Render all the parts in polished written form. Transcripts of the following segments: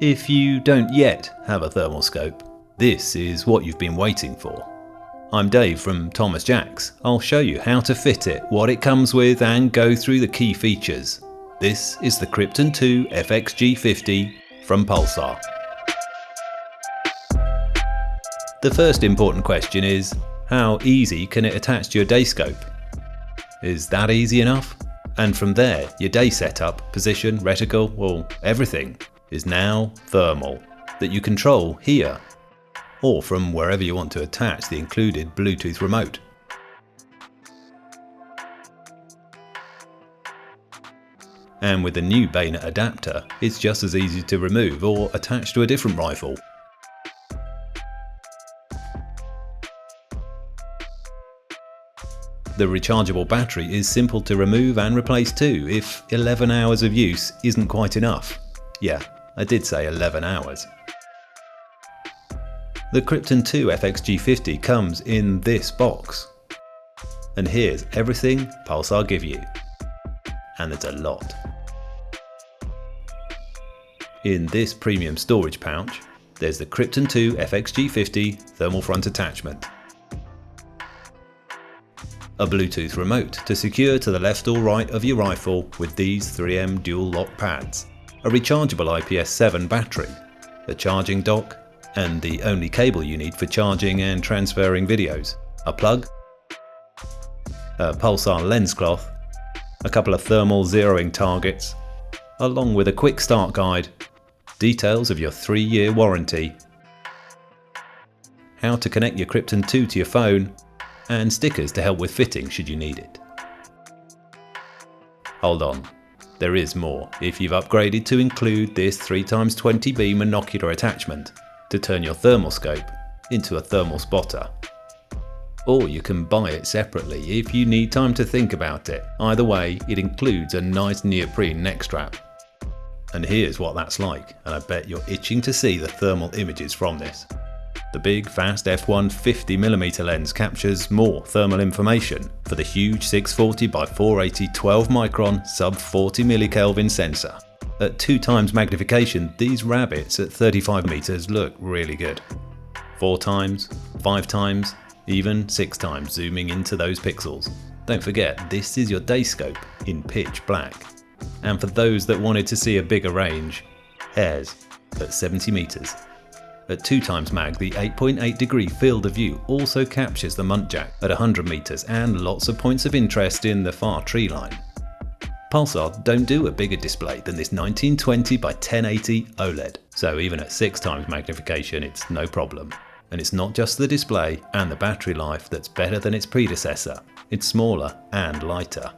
If you don't yet have a thermal scope, this is what you've been waiting for. I'm Dave from Thomas Jacks. I'll show you how to fit it, what it comes with, and go through the key features. This is the Krypton 2 FXG50 from Pulsar. The first important question is, how easy can it attach to your day scope? Is that easy enough? And from there, your day setup, position, reticle, well, everything is now thermal, that you control here, or from wherever you want to attach the included Bluetooth remote. And with the new bayonet adapter, it's just as easy to remove or attach to a different rifle. The rechargeable battery is simple to remove and replace too, if 11 hours of use isn't quite enough. Yeah, I did say 11 hours. The Krypton 2 FXG50 comes in this box. And here's everything Pulsar give you. And there's a lot. In this premium storage pouch, there's the Krypton 2 FXG50 thermal front attachment. A Bluetooth remote to secure to the left or right of your rifle with these 3M dual lock pads. A rechargeable IPS-7 battery, a charging dock, and the only cable you need for charging and transferring videos, a plug, a Pulsar lens cloth, a couple of thermal zeroing targets, along with a quick start guide, details of your 3-year warranty, how to connect your Krypton 2 to your phone, and stickers to help with fitting should you need it. Hold on. There is more if you've upgraded to include this 3x20B monocular attachment to turn your thermal scope into a thermal spotter. Or you can buy it separately if you need time to think about it. Either way, it includes a nice neoprene neck strap. And here's what that's like, and I bet you're itching to see the thermal images from this. The big, fast f1 50mm lens captures more thermal information for the huge 640 by 480 12 micron sub 40 millikelvin sensor. At 2x magnification, these rabbits at 35 meters look really good. 4x, 5x, even 6x zooming into those pixels. Don't forget, this is your day scope in pitch black. And for those that wanted to see a bigger range, hares at 70 meters. At 2x mag, the 8.8 degree field of view also captures the muntjac at 100 meters and lots of points of interest in the far tree line. Pulsar don't do a bigger display than this 1920 by 1080 OLED, so even at 6x magnification it's no problem. And it's not just the display and the battery life that's better than its predecessor, it's smaller and lighter.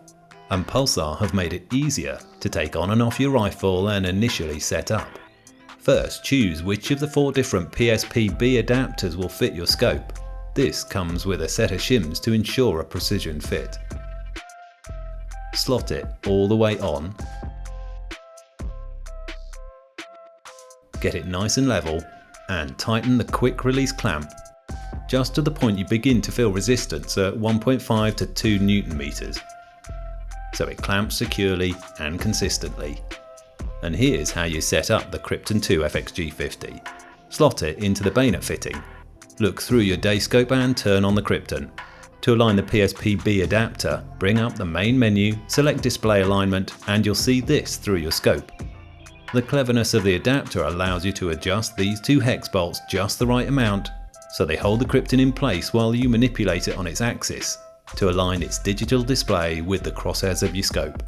And Pulsar have made it easier to take on and off your rifle and initially set up. First, choose which of the 4 different PSP-B adapters will fit your scope. This comes with a set of shims to ensure a precision fit. Slot it all the way on. Get it nice and level, and tighten the quick release clamp just to the point you begin to feel resistance at 1.5 to 2 Nm. So it clamps securely and consistently. And here's how you set up the Krypton 2 FXG50. Slot it into the bayonet fitting. Look through your day scope and turn on the Krypton. To align the PSP-B adapter, bring up the main menu, select display alignment, and you'll see this through your scope. The cleverness of the adapter allows you to adjust these 2 hex bolts just the right amount, so they hold the Krypton in place while you manipulate it on its axis to align its digital display with the crosshairs of your scope.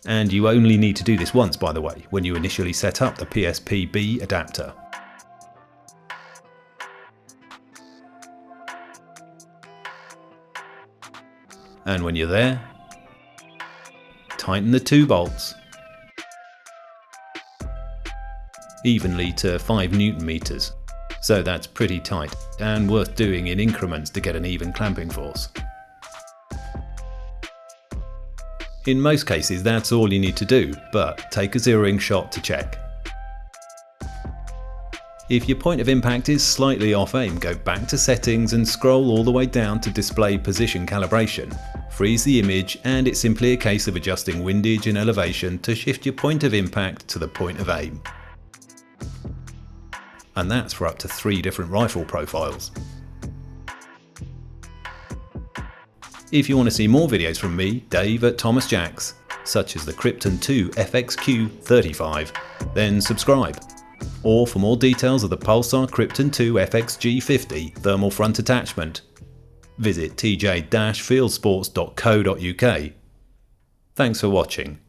And you only need to do this once, by the way, when you initially set up the PSP-B adapter. And when you're there, tighten the 2 bolts evenly to 5 Nm. So that's pretty tight and worth doing in increments to get an even clamping force. In most cases that's all you need to do, but take a zeroing shot to check. If your point of impact is slightly off aim, go back to settings and scroll all the way down to display position calibration. freeze the image, and it's simply a case of adjusting windage and elevation to shift your point of impact to the point of aim. And that's for up to 3 different rifle profiles. If you want to see more videos from me, Dave at Thomas Jacks, such as the Krypton 2 FXG50, then subscribe. Or for more details of the Pulsar Krypton 2 FXG50 thermal front attachment, visit tj-fieldsports.co.uk. Thanks for watching.